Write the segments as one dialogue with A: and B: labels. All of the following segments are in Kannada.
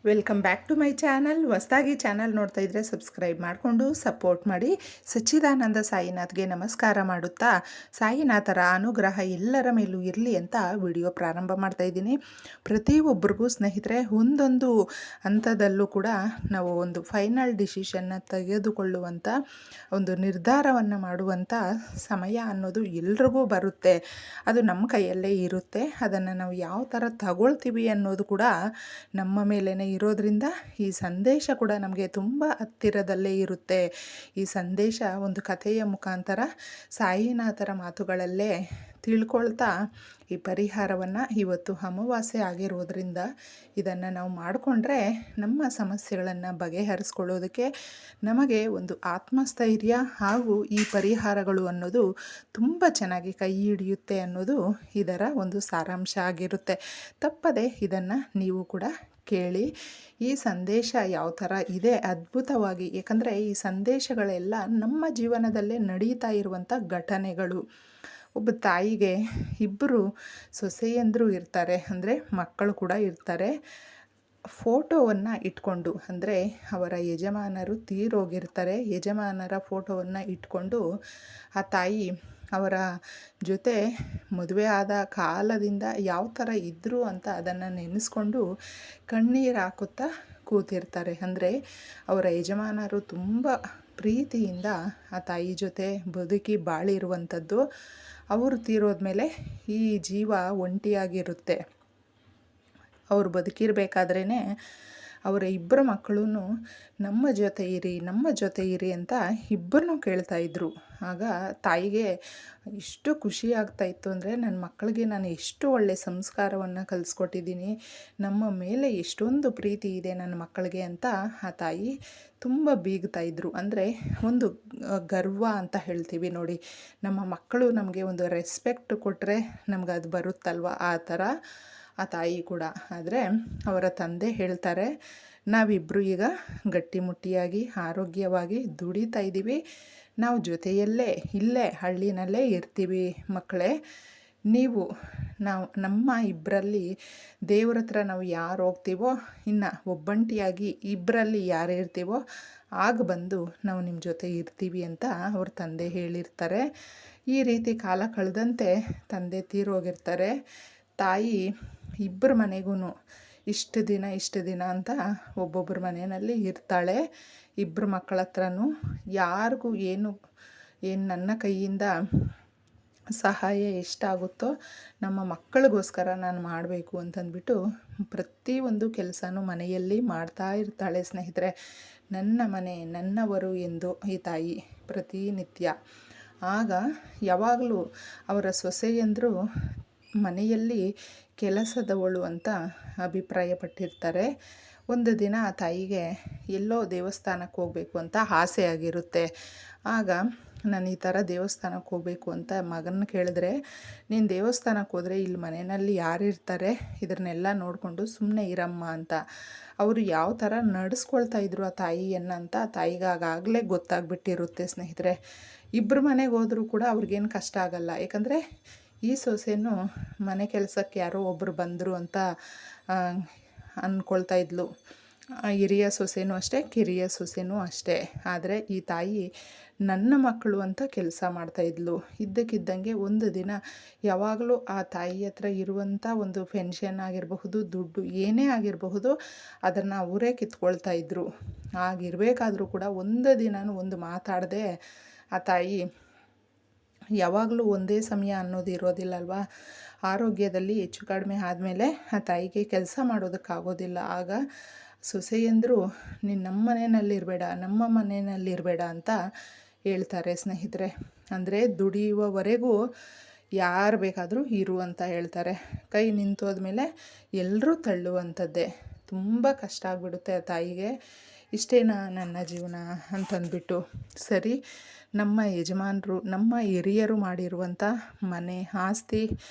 A: Welcome back to my channel. ಹೊಸದಾಗಿ ಚಾನಲ್ ನೋಡ್ತಾ ಇದ್ದರೆ ಸಬ್ಸ್ಕ್ರೈಬ್ ಮಾಡಿಕೊಂಡು ಸಪೋರ್ಟ್ ಮಾಡಿ. ಸಚ್ಚಿದಾನಂದ ಸಾಯಿನಾಥ್ಗೆ ನಮಸ್ಕಾರ ಮಾಡುತ್ತಾ ಸಾಯಿನಾಥರ ಅನುಗ್ರಹ ಎಲ್ಲರ ಮೇಲೂ ಇರಲಿ ಅಂತ ವಿಡಿಯೋ ಪ್ರಾರಂಭ ಮಾಡ್ತಾ ಇದ್ದೀನಿ. ಪ್ರತಿಯೊಬ್ಬರಿಗೂ ಸ್ನೇಹಿತರೆ ಒಂದೊಂದು ಹಂತದಲ್ಲೂ ಕೂಡ ನಾವು ಒಂದು ಫೈನಲ್ ಡಿಸಿಷನ್ನ ತೆಗೆದುಕೊಳ್ಳುವಂಥ ಒಂದು ನಿರ್ಧಾರವನ್ನು ಮಾಡುವಂಥ ಸಮಯ ಅನ್ನೋದು ಎಲ್ರಿಗೂ ಬರುತ್ತೆ. ಅದು ನಮ್ಮ ಕೈಯಲ್ಲೇ ಇರುತ್ತೆ. ಅದನ್ನು ನಾವು ಯಾವ ಥರ ತಗೊಳ್ತೀವಿ ಅನ್ನೋದು ಕೂಡ ನಮ್ಮ ಮೇಲೇ ಇರೋದ್ರಿಂದ ಈ ಸಂದೇಶ ಕೂಡ ನಮಗೆ ತುಂಬ ಹತ್ತಿರದಲ್ಲೇ ಇರುತ್ತೆ. ಈ ಸಂದೇಶ ಒಂದು ಕಥೆಯ ಮುಖಾಂತರ ಸಾಯಿನಾಥರ ಮಾತುಗಳಲ್ಲೇ ತಿಳ್ಕೊಳ್ತಾ ಈ ಪರಿಹಾರವನ್ನು ಇವತ್ತು ಅಮಾವಾಸ್ಯೆ ಆಗಿರೋದ್ರಿಂದ ಇದನ್ನು ನಾವು ಮಾಡಿಕೊಂಡ್ರೆ ನಮ್ಮ ಸಮಸ್ಯೆಗಳನ್ನು ಬಗೆಹರಿಸ್ಕೊಳ್ಳೋದಕ್ಕೆ ನಮಗೆ ಒಂದು ಆತ್ಮಸ್ಥೈರ್ಯ ಹಾಗೂ ಈ ಪರಿಹಾರಗಳು ಅನ್ನೋದು ತುಂಬ ಚೆನ್ನಾಗಿ ಕೈ ಹಿಡಿಯುತ್ತೆ ಅನ್ನೋದು ಇದರ ಒಂದು ಸಾರಾಂಶ ಆಗಿರುತ್ತೆ. ತಪ್ಪದೆ ಇದನ್ನು ನೀವು ಕೂಡ ಕೇಳಿ. ಈ ಸಂದೇಶ ಯಾವ ಥರ ಇದೆ ಅದ್ಭುತವಾಗಿ, ಯಾಕಂದರೆ ಈ ಸಂದೇಶಗಳೆಲ್ಲ ನಮ್ಮ ಜೀವನದಲ್ಲೇ ನಡೀತಾ ಇರುವಂಥ ಘಟನೆಗಳು. ಒಬ್ಬ ತಾಯಿಗೆ ಇಬ್ಬರು ಸೊಸೆಯಂದರು ಇರ್ತಾರೆ, ಅಂದರೆ ಮಕ್ಕಳು ಕೂಡ ಇರ್ತಾರೆ. ಫೋಟೋವನ್ನು ಇಟ್ಕೊಂಡು, ಅಂದರೆ ಅವರ ಯಜಮಾನರು ತೀರೋಗಿರ್ತಾರೆ, ಯಜಮಾನರ ಫೋಟೋವನ್ನು ಇಟ್ಕೊಂಡು ಆ ತಾಯಿ ಅವರ ಜೊತೆ ಮದುವೆ ಆದ ಕಾಲದಿಂದ ಯಾವ ಥರ ಇದ್ದರು ಅಂತ ಅದನ್ನು ನೆನೆಸ್ಕೊಂಡು ಕಣ್ಣೀರು ಹಾಕುತ್ತಾ ಕೂತಿರ್ತಾರೆ. ಅಂದರೆ ಅವರ ಯಜಮಾನರು ತುಂಬ ಪ್ರೀತಿಯಿಂದ ಆ ತಾಯಿ ಜೊತೆ ಬದುಕಿ ಬಾಳಿರುವಂಥದ್ದು. ಅವರು ತೀರೋದ್ಮೇಲೆ ಈ ಜೀವ ಒಂಟಿಯಾಗಿರುತ್ತೆ. ಅವರು ಬದುಕಿರಬೇಕಾದ್ರೇ ಅವರ ಇಬ್ಬರು ಮಕ್ಕಳೂ ನಮ್ಮ ಜೊತೆ ಇರಿ, ನಮ್ಮ ಜೊತೆ ಇರಿ ಅಂತ ಇಬ್ಬರನ್ನೂ ಕೇಳ್ತಾಯಿದ್ರು. ಆಗ ತಾಯಿಗೆ ಎಷ್ಟು ಖುಷಿ ಆಗ್ತಾಯಿತ್ತು ಅಂದರೆ, ನನ್ನ ಮಕ್ಕಳಿಗೆ ನಾನು ಎಷ್ಟು ಒಳ್ಳೆಯ ಸಂಸ್ಕಾರವನ್ನು ಕಲಿಸ್ಕೊಟ್ಟಿದ್ದೀನಿ, ನಮ್ಮ ಮೇಲೆ ಎಷ್ಟೊಂದು ಪ್ರೀತಿ ಇದೆ ನನ್ನ ಮಕ್ಕಳಿಗೆ ಅಂತ ಆ ತಾಯಿ ತುಂಬ ಬೀಗ್ತಾಯಿದ್ರು. ಅಂದರೆ ಒಂದು ಗರ್ವ ಅಂತ ಹೇಳ್ತೀವಿ ನೋಡಿ, ನಮ್ಮ ಮಕ್ಕಳು ನಮಗೆ ಒಂದು ರೆಸ್ಪೆಕ್ಟ್ ಕೊಟ್ಟರೆ ನಮ್ಗೆ ಅದು ಬರುತ್ತಲ್ವ, ಆ ಥರ ಆ ತಾಯಿ ಕೂಡ. ಆದರೆ ಅವರ ತಂದೆ ಹೇಳ್ತಾರೆ, ನಾವಿಬ್ಬರು ಈಗ ಗಟ್ಟಿಮುಟ್ಟಿಯಾಗಿ ಆರೋಗ್ಯವಾಗಿ ದುಡಿತಾ ಇದ್ದೀವಿ, ನಾವು ಜೊತೆಯಲ್ಲೇ ಇಲ್ಲೇ ಹಳ್ಳಿನಲ್ಲೇ ಇರ್ತೀವಿ ಮಕ್ಕಳೇ. ನೀವು ನಮ್ಮ ಇಬ್ಬರಲ್ಲಿ ದೇವ್ರ ಹತ್ರ ನಾವು ಯಾರು ಹೋಗ್ತೀವೋ, ಇನ್ನು ಒಬ್ಬಂಟಿಯಾಗಿ ಇಬ್ಬರಲ್ಲಿ ಯಾರು ಇರ್ತೀವೋ ಆಗ ಬಂದು ನಾವು ನಿಮ್ಮ ಜೊತೆ ಇರ್ತೀವಿ ಅಂತ ಅವ್ರ ತಂದೆ ಹೇಳಿರ್ತಾರೆ. ಈ ರೀತಿ ಕಾಲ ಕಳೆದಂತೆ ತಂದೆ ತೀರೋಗಿರ್ತಾರೆ. ತಾಯಿ ಇಬ್ಬರ ಮನೆಗೂ ಇಷ್ಟು ದಿನ ಅಂತ ಒಬ್ಬೊಬ್ಬರ ಮನೆಯಲ್ಲಿ ಇರ್ತಾಳೆ. ಇಬ್ಬರು ಮಕ್ಕಳ ಹತ್ರನೂ ಯಾರಿಗೂ ಏನು ನನ್ನ ಕೈಯಿಂದ ಸಹಾಯ ಎಷ್ಟಾಗುತ್ತೋ ನಮ್ಮ ಮಕ್ಕಳಿಗೋಸ್ಕರ ನಾನು ಮಾಡಬೇಕು ಅಂತಂದ್ಬಿಟ್ಟು ಪ್ರತಿಯೊಂದು ಕೆಲಸನೂ ಮನೆಯಲ್ಲಿ ಮಾಡ್ತಾ ಇರ್ತಾಳೆ ಸ್ನೇಹಿತರೆ. ನನ್ನ ಮನೆ ನನ್ನವರು ಎಂದು ಈ ತಾಯಿ ಪ್ರತಿನಿತ್ಯ. ಆಗ ಯಾವಾಗಲೂ ಅವರ ಸೊಸೆಯಂದರು ಮನೆಯಲ್ಲಿ ಕೆಲಸದವಳು ಅಂತ ಅಭಿಪ್ರಾಯಪಟ್ಟಿರ್ತಾರೆ. ಒಂದು ದಿನ ಆ ತಾಯಿಗೆ ಎಲ್ಲೋ ದೇವಸ್ಥಾನಕ್ಕೆ ಹೋಗಬೇಕು ಅಂತ ಆಸೆ ಆಗಿರುತ್ತೆ. ಆಗ ನಾನು ಈ ಥರ ದೇವಸ್ಥಾನಕ್ಕೆ ಹೋಗಬೇಕು ಅಂತ ಮಗನ ಕೇಳಿದ್ರೆ, ನೀನು ದೇವಸ್ಥಾನಕ್ಕೆ ಹೋದರೆ ಇಲ್ಲಿ ಮನೆಯಲ್ಲಿ ಯಾರಿರ್ತಾರೆ, ಇದನ್ನೆಲ್ಲ ನೋಡಿಕೊಂಡು ಸುಮ್ಮನೆ ಇರಮ್ಮ ಅಂತ. ಅವರು ಯಾವ ಥರ ನಡೆಸ್ಕೊಳ್ತಾ ಇದ್ರು ಆ ತಾಯಿಯನ್ನು ಅಂತ ಆ ತಾಯಿಗೆ ಆಗಾಗಲೇ ಗೊತ್ತಾಗ್ಬಿಟ್ಟಿರುತ್ತೆ ಸ್ನೇಹಿತರೆ. ಇಬ್ಬರು ಮನೆಗೆ ಹೋದರೂ ಕೂಡ ಅವ್ರಿಗೇನು ಕಷ್ಟ ಆಗಲ್ಲ, ಯಾಕಂದರೆ ಈ ಸೊಸೆನೂ ಮನೆ ಕೆಲಸಕ್ಕೆ ಯಾರೋ ಒಬ್ಬರು ಬಂದರು ಅಂತ ಅಂದ್ಕೊಳ್ತಾ ಇದ್ಲು. ಹಿರಿಯ ಸೊಸೆನೂ ಅಷ್ಟೇ, ಕಿರಿಯ ಸೊಸೆನೂ ಅಷ್ಟೇ. ಆದರೆ ಈ ತಾಯಿ ನನ್ನ ಮಕ್ಕಳು ಅಂತ ಕೆಲಸ ಮಾಡ್ತಾಯಿದ್ಲು. ಇದ್ದಕ್ಕಿದ್ದಂಗೆ ಒಂದು ದಿನ ಯಾವಾಗಲೂ ಆ ತಾಯಿ ಹತ್ರ ಇರುವಂಥ ಒಂದು ಪೆನ್ಷನ್ ಆಗಿರಬಹುದು, ದುಡ್ಡು ಏನೇ ಆಗಿರಬಹುದು, ಅದನ್ನು ಅವರೇ ಕಿತ್ಕೊಳ್ತಾ ಇದ್ದರು. ಆಗಿರಬೇಕಾದ್ರೂ ಕೂಡ ಒಂದು ದಿನವೂ ಒಂದು ಮಾತಾಡದೆ ಆ ತಾಯಿ, ಯಾವಾಗಲೂ ಒಂದೇ ಸಮಯ ಅನ್ನೋದು ಇರೋದಿಲ್ಲಲ್ವ, ಆರೋಗ್ಯದಲ್ಲಿ ಹೆಚ್ಚು ಕಡಿಮೆ ಆದಮೇಲೆ ಆ ತಾಯಿಗೆ ಕೆಲಸ ಮಾಡೋದಕ್ಕಾಗೋದಿಲ್ಲ. ಆಗ ಸೊಸೆಯಂದರು, ನೀನು ನಮ್ಮ ಮನೆಯಲ್ಲಿರಬೇಡ, ನಮ್ಮ ಮನೆಯಲ್ಲಿರಬೇಡ ಅಂತ ಹೇಳ್ತಾರೆ ಸ್ನೇಹಿತರೆ. ಅಂದರೆ ದುಡಿಯುವವರೆಗೂ ಯಾರು ಬೇಕಾದರೂ ಇರು ಅಂತ ಹೇಳ್ತಾರೆ. ಕೈ ನಿಂತೋದ್ಮೇಲೆ ಎಲ್ಲರೂ ತಳ್ಳುವಂಥದ್ದೇ. ತುಂಬ ಕಷ್ಟ ಆಗಿಬಿಡುತ್ತೆ ಆ ತಾಯಿಗೆ. ಇಷ್ಟೇನಾ ನನ್ನ ಜೀವನ ಅಂತಂದ್ಬಿಟ್ಟು, ಸರಿ ನಮ್ಮ ಯಜಮಾನರು ನಮ್ಮ ಹಿರಿಯರು ಮಾಡಿರುವಂಥ ಮನೆ ಆಸ್ತಿ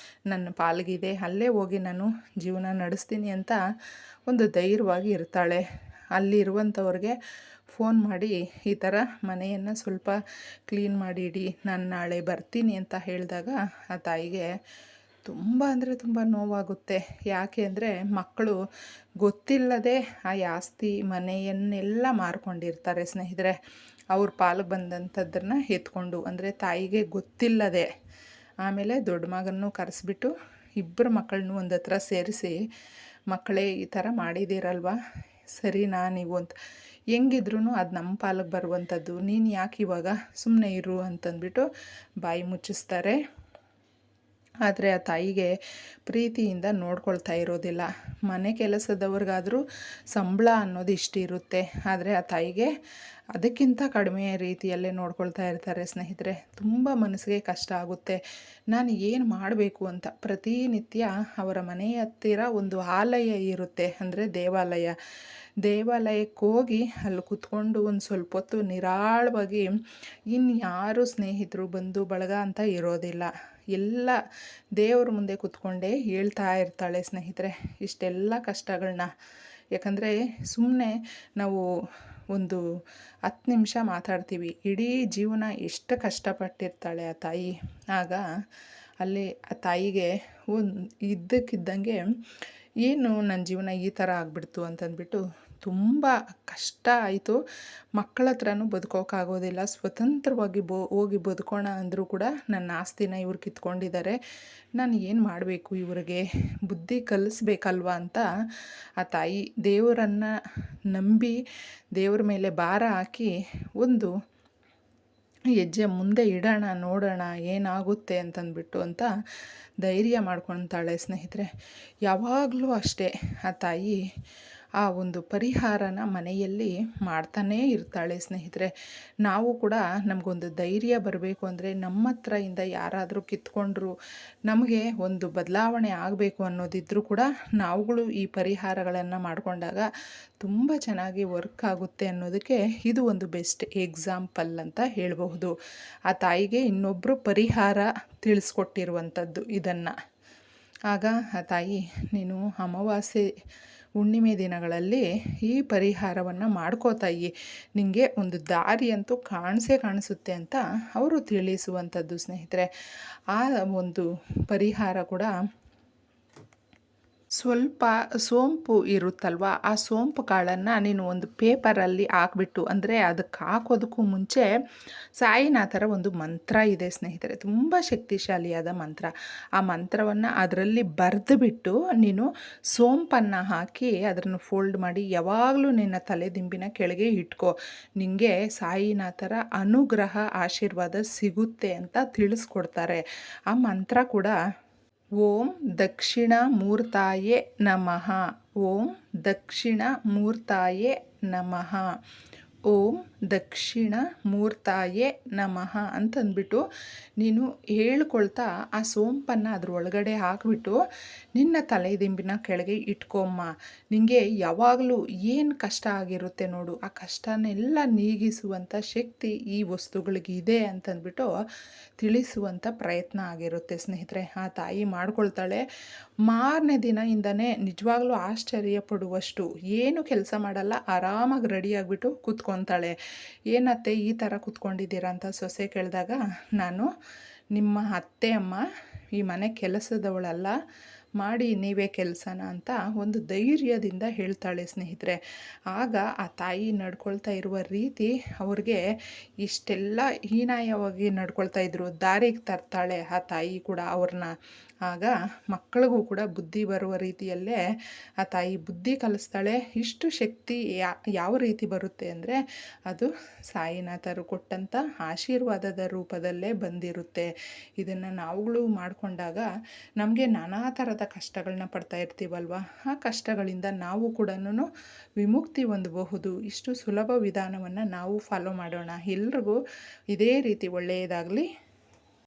A: ನನ್ನ ಪಾಲ್ಗಿದೆ, ಅಲ್ಲೇ ಹೋಗಿ ನಾನು ಜೀವನ ನಡೆಸ್ತೀನಿ ಅಂತ ಒಂದು ಧೈರ್ಯವಾಗಿ ಇರ್ತಾಳೆ. ಅಲ್ಲಿರುವಂಥವ್ರಿಗೆ ಫೋನ್ ಮಾಡಿ ಈ ಥರ ಮನೆಯನ್ನು ಸ್ವಲ್ಪ ಕ್ಲೀನ್ ಮಾಡಿ ಇಡಿ, ನಾನು ನಾಳೆ ಬರ್ತೀನಿ ಅಂತ ಹೇಳಿದಾಗ ಆ ತಾಯಿಗೆ ತುಂಬ ಅಂದರೆ ತುಂಬ ನೋವಾಗುತ್ತೆ. ಯಾಕೆ ಅಂದರೆ ಮಕ್ಕಳು ಗೊತ್ತಿಲ್ಲದೆ ಆ ಆಸ್ತಿ ಮನೆಯನ್ನೆಲ್ಲ ಮಾರ್ಕೊಂಡಿರ್ತಾರೆ ಸ್ನೇಹಿತರೆ. ಅವ್ರ ಪಾಲಿಗೆ ಬಂದಂಥದ್ದನ್ನು ಎತ್ಕೊಂಡು, ಅಂದರೆ ತಾಯಿಗೆ ಗೊತ್ತಿಲ್ಲದೆ. ಆಮೇಲೆ ದೊಡ್ಡ ಮಗನೂ ಕರೆಸ್ಬಿಟ್ಟು ಇಬ್ಬರು ಮಕ್ಕಳನ್ನೂ ಒಂದು ಹತ್ರ ಸೇರಿಸಿ, ಮಕ್ಕಳೇ ಈ ಥರ ಮಾಡಿದ್ದೀರಲ್ವ, ಸರಿನಾ ನೀವು ಅಂತ. ಹೆಂಗಿದ್ರೂ ಅದು ನಮ್ಮ ಪಾಲಿಗೆ ಬರುವಂಥದ್ದು, ನೀನು ಯಾಕೆ ಇವಾಗ ಸುಮ್ಮನೆ ಇರು ಅಂತಂದ್ಬಿಟ್ಟು ಬಾಯಿ ಮುಚ್ಚಿಸ್ತಾರೆ. ಆದರೆ ಆ ತಾಯಿಗೆ ಪ್ರೀತಿಯಿಂದ ನೋಡ್ಕೊಳ್ತಾ ಇರೋದಿಲ್ಲ. ಮನೆ ಕೆಲಸದವ್ರಿಗಾದರೂ ಸಂಬಳ ಅನ್ನೋದು ಇಷ್ಟಿರುತ್ತೆ, ಆದರೆ ಆ ತಾಯಿಗೆ ಅದಕ್ಕಿಂತ ಕಡಿಮೆ ರೀತಿಯಲ್ಲೇ ನೋಡ್ಕೊಳ್ತಾ ಇರ್ತಾರೆ ಸ್ನೇಹಿತರೆ. ತುಂಬ ಮನಸ್ಸಿಗೆ ಕಷ್ಟ ಆಗುತ್ತೆ. ನಾನು ಏನು ಮಾಡಬೇಕು ಅಂತ. ಪ್ರತಿನಿತ್ಯ ಅವರ ಮನೆಯ ಹತ್ತಿರ ಒಂದು ಆಲಯ ಇರುತ್ತೆ, ಅಂದರೆ ದೇವಾಲಯಕ್ಕೆ ಹೋಗಿ ಅಲ್ಲಿ ಕೂತ್ಕೊಂಡು ಒಂದು ಸ್ವಲ್ಪ ಹೊತ್ತು ನಿರಾಳವಾಗಿ, ಇನ್ಯಾರು ಸ್ನೇಹಿತರು ಬಂಧು ಬಳಗ ಅಂತ ಇರೋದಿಲ್ಲ, ಎಲ್ಲ ದೇವ್ರ ಮುಂದೆ ಕೂತ್ಕೊಂಡೇ ಹೇಳ್ತಾ ಇರ್ತಾಳೆ ಸ್ನೇಹಿತರೆ ಇಷ್ಟೆಲ್ಲ ಕಷ್ಟಗಳನ್ನ. ಯಾಕಂದರೆ ಸುಮ್ಮನೆ ನಾವು ಒಂದು 10 ನಿಮಿಷ ಮಾತಾಡ್ತೀವಿ, ಇಡೀ ಜೀವನ ಎಷ್ಟು ಕಷ್ಟಪಟ್ಟಿರ್ತಾಳೆ ಆ ತಾಯಿ. ಆಗ ಅಲ್ಲಿ ಆ ತಾಯಿಗೆ ಇದ್ದಕ್ಕಿದ್ದಂಗೆ ಏನು ನನ್ನ ಜೀವನ ಈ ಥರ ಆಗಿಬಿಡ್ತು ಅಂತಂದ್ಬಿಟ್ಟು ತುಂಬ ಕಷ್ಟ ಆಯಿತು. ಮಕ್ಕಳ ಹತ್ರನೂ ಬದುಕೋಕ್ಕಾಗೋದಿಲ್ಲ. ಸ್ವತಂತ್ರವಾಗಿ ಹೋಗಿ ಬದುಕೋಣ ಅಂದರೂ ಕೂಡ ನನ್ನ ಆಸ್ತಿನ ಇವ್ರು ಕಿತ್ಕೊಂಡಿದ್ದಾರೆ. ನಾನು ಏನು ಮಾಡಬೇಕು, ಇವ್ರಿಗೆ ಬುದ್ಧಿ ಕಲಿಸ್ಬೇಕಲ್ವ ಅಂತ ಆ ತಾಯಿ ದೇವರನ್ನು ನಂಬಿ, ದೇವ್ರ ಮೇಲೆ ಭಾರ ಹಾಕಿ ಒಂದು ಹೆಜ್ಜೆ ಮುಂದೆ ಇಡೋಣ, ನೋಡೋಣ ಏನಾಗುತ್ತೆ ಅಂತಂದ್ಬಿಟ್ಟು ಅಂತ ಧೈರ್ಯ ಮಾಡ್ಕೊತಾಳೆ ಸ್ನೇಹಿತರೆ. ಯಾವಾಗಲೂ ಅಷ್ಟೇ ಆ ತಾಯಿ ಆ ಒಂದು ಪರಿಹಾರನ ಮನೆಯಲ್ಲಿ ಮಾಡ್ತಾನೇ ಇರ್ತಾಳೆ ಸ್ನೇಹಿತರೆ. ನಾವು ಕೂಡ ನಮಗೊಂದು ಧೈರ್ಯ ಬರಬೇಕು ಅಂದರೆ, ನಮ್ಮ ಹತ್ರದಿಂದ ಯಾರಾದರೂ ಕಿತ್ಕೊಂಡ್ರು ನಮಗೆ ಒಂದು ಬದಲಾವಣೆ ಆಗಬೇಕು ಅನ್ನೋದಿದ್ರೂ ಕೂಡ ನಾವುಗಳು ಈ ಪರಿಹಾರಗಳನ್ನು ಮಾಡಿಕೊಂಡಾಗ ತುಂಬ ಚೆನ್ನಾಗಿ ವರ್ಕ್ ಆಗುತ್ತೆ ಅನ್ನೋದಕ್ಕೆ ಇದು ಒಂದು ಬೆಸ್ಟ್ ಎಕ್ಸಾಂಪಲ್ ಅಂತ ಹೇಳಬಹುದು. ಆ ತಾಯಿಗೆ ಇನ್ನೊಬ್ಬರು ಪರಿಹಾರ ತಿಳಿಸ್ಕೊಟ್ಟಿರುವಂಥದ್ದು ಇದನ್ನು. ಆಗ ಆ ತಾಯಿ, ನೀನು ಅಮಾವಾಸ್ಯೆ ಹುಣ್ಣಿಮೆ ದಿನಗಳಲ್ಲಿ ಈ ಪರಿಹಾರವನ್ನು ಮಾಡ್ಕೋತಾಯಿ, ನಿಮಗೆ ಒಂದು ದಾರಿ ಅಂತೂ ಕಾಣಿಸುತ್ತೆ ಅಂತ ಅವರು ತಿಳಿಸುವಂಥದ್ದು ಸ್ನೇಹಿತರೆ. ಆ ಒಂದು ಪರಿಹಾರ ಕೂಡ ಸ್ವಲ್ಪ ಸೋಂಪು ಇರುತ್ತಲ್ವ, ಆ ಸೋಂಪು ಕಾಳನ್ನು ನೀನು ಒಂದು ಪೇಪರಲ್ಲಿ ಹಾಕ್ಬಿಟ್ಟು, ಅಂದರೆ ಅದಕ್ಕೆ ಹಾಕೋದಕ್ಕೂ ಮುಂಚೆ ಸಾಯಿನಾಥರ ಒಂದು ಮಂತ್ರ ಇದೆ ಸ್ನೇಹಿತರೆ, ತುಂಬ ಶಕ್ತಿಶಾಲಿಯಾದ ಮಂತ್ರ. ಆ ಮಂತ್ರವನ್ನು ಅದರಲ್ಲಿ ಬರೆದುಬಿಟ್ಟು ನೀನು ಸೋಂಪನ್ನು ಹಾಕಿ ಅದನ್ನು ಫೋಲ್ಡ್ ಮಾಡಿ ಯಾವಾಗಲೂ ನಿನ್ನ ತಲೆದಿಂಬಿನ ಕೆಳಗೆ ಇಟ್ಕೋ. ನಿನಗೆ ಸಾಯಿನಾಥರ ಅನುಗ್ರಹ ಆಶೀರ್ವಾದ ಸಿಗುತ್ತೆ ಅಂತ ತಿಳಿಸ್ಕೊಡ್ತಾರೆ. ಆ ಮಂತ್ರ ಕೂಡ ಓಂ ದಕ್ಷಿಣಾಮೂರ್ತಾಯೇ ನಮಃ, ಓಂ ದಕ್ಷಿಣಾಮೂರ್ತಾಯೇ ನಮಃ, ಓಂ ದಕ್ಷಿಣಾಮೂರ್ತಾಯೇ ನಮಃ ಅಂತಂದ್ಬಿಟ್ಟು ನೀನು ಹೇಳ್ಕೊಳ್ತಾ ಆ ಸೋಂಪನ್ನು ಅದ್ರ ಒಳಗಡೆ ಹಾಕಿಬಿಟ್ಟು ನಿನ್ನ ತಲೆದಿಂಬಿನ ಕೆಳಗೆ ಇಟ್ಕೊಮ್ಮ. ನಿನಗೆ ಯಾವಾಗಲೂ ಏನು ಕಷ್ಟ ಆಗಿರುತ್ತೆ ನೋಡು, ಆ ಕಷ್ಟನೆಲ್ಲ ನೀಗಿಸುವಂಥ ಶಕ್ತಿ ಈ ವಸ್ತುಗಳಿಗಿದೆ ಅಂತಂದ್ಬಿಟ್ಟು ತಿಳಿಸುವಂಥ ಪ್ರಯತ್ನ ಆಗಿರುತ್ತೆ ಸ್ನೇಹಿತರೆ. ಆ ತಾಯಿ ಮಾಡ್ಕೊಳ್ತಾಳೆ. ಮಾರನೇ ದಿನದಿಂದನೇ ನಿಜವಾಗ್ಲೂ ಆಶ್ಚರ್ಯ ಪಡುವಷ್ಟು ಏನು ಕೆಲಸ ಮಾಡಲ್ಲ, ಆರಾಮಾಗಿ ರೆಡಿಯಾಗಿಬಿಟ್ಟು ಕೂತ್ಕೊತಾಳೆ. ಏನತ್ತೆ ಈ ಥರ ಕೂತ್ಕೊಂಡಿದ್ದೀರಾ ಅಂತ ಸೊಸೆ ಕೇಳಿದಾಗ, ನಾನು ನಿಮ್ಮ ಅತ್ತೆ ಅಮ್ಮ, ಈ ಮನೆ ಕೆಲಸದವಳಲ್ಲ, ಮಾಡಿ ನೀವೇ ಕೆಲಸನ ಅಂತ ಒಂದು ಧೈರ್ಯದಿಂದ ಹೇಳ್ತಾಳೆ ಸ್ನೇಹಿತರೆ. ಆಗ ಆ ತಾಯಿ ನಡ್ಕೊಳ್ತಾ ಇರುವ ರೀತಿ ಅವ್ರಿಗೆ ಇಷ್ಟೆಲ್ಲ ಹೀನಾಯವಾಗಿ ನಡ್ಕೊಳ್ತಾ ಇದ್ರು, ದಾರಿಗೆ ತರ್ತಾಳೆ ಆ ತಾಯಿ ಕೂಡ ಅವ್ರನ್ನ. ಆಗ ಮಕ್ಕಳಿಗೂ ಕೂಡ ಬುದ್ಧಿ ಬರುವ ರೀತಿಯಲ್ಲೇ ಆ ತಾಯಿ ಬುದ್ಧಿ ಕಲಿಸ್ತಾಳೆ. ಇಷ್ಟು ಶಕ್ತಿ ಯಾವ ರೀತಿ ಬರುತ್ತೆ ಅಂದರೆ, ಅದು ಸಾಯಿನಾಥರು ಕೊಟ್ಟಂಥ ಆಶೀರ್ವಾದದ ರೂಪದಲ್ಲೇ ಬಂದಿರುತ್ತೆ. ಇದನ್ನು ನಾವುಗಳು ಮಾಡಿಕೊಂಡಾಗ ನಮಗೆ ನಾನಾ ಥರದ ಕಷ್ಟಗಳನ್ನ ಪಡ್ತಾ ಇರ್ತೀವಲ್ವ, ಆ ಕಷ್ಟಗಳಿಂದ ನಾವು ಕೂಡ ವಿಮುಕ್ತಿ ಹೊಂದಬಹುದು. ಇಷ್ಟು ಸುಲಭ ವಿಧಾನವನ್ನು ನಾವು ಫಾಲೋ ಮಾಡೋಣ. ಎಲ್ರಿಗೂ ಇದೇ ರೀತಿ ಒಳ್ಳೆಯದಾಗಲಿ.